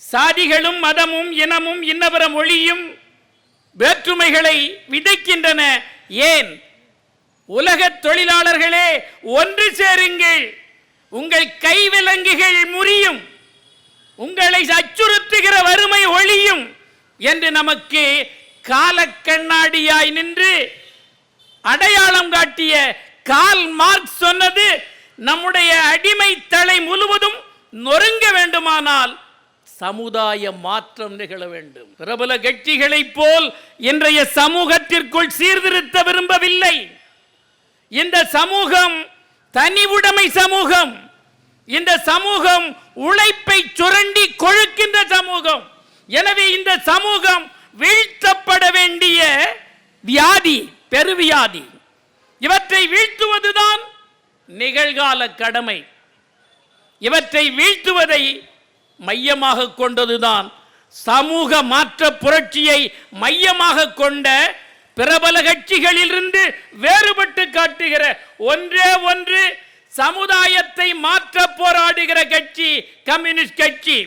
சாதிகளும் மதமும் இனமும் இன்னவர மொழியும் வேற்றுமைகளை விதைக்கின்றன. ஏன்? உலக தொழிலாளர்களே ஒன்று சேருங்கள், உங்கள் கைவிலங்குகள் முறியும், உங்களை அச்சுறுத்துகிற வறுமை ஒழியும் என்று நமக்கு காலக்கண்ணாடியாய் நின்று அடையாளம் காட்டிய கார்ல் மார்க்ஸ் சொன்னது, நம்முடைய அடிமை தலை முழுவதும் நொறுங்க வேண்டுமானால் சமுதாய மாற்றம் நிகழ வேண்டும். பிரபல கட்சிகளைப் போல் இன்றைய சமூகத்திற்குள் சீர்திருத்த விரும்பவில்லை. இந்த சமூகம் தனிவுடைமை சமூகம். இந்த சமூகம் உழைப்பை சுரண்டி கொழுக்கின்ற சமூகம். எனவே இந்த சமூகம் வீழ்த்தப்பட வேண்டிய வியாதி, பெருவியாதி. இவற்றை வீழ்த்துவதுதான் நிகழ்கால கடமை. இவற்றை வீழ்த்துவதை மையமாக கொண்டதுதான் சமூக மாற்ற புரட்சியை மையமாக கொண்ட பிரபல கட்சிகளிலிருந்து வேறுபட்டு காட்டுகிற ஒன்றே ஒன்று சமுதாயத்தை மாற்ற போராடுகிற கட்சி கம்யூனிஸ்ட் கட்சி.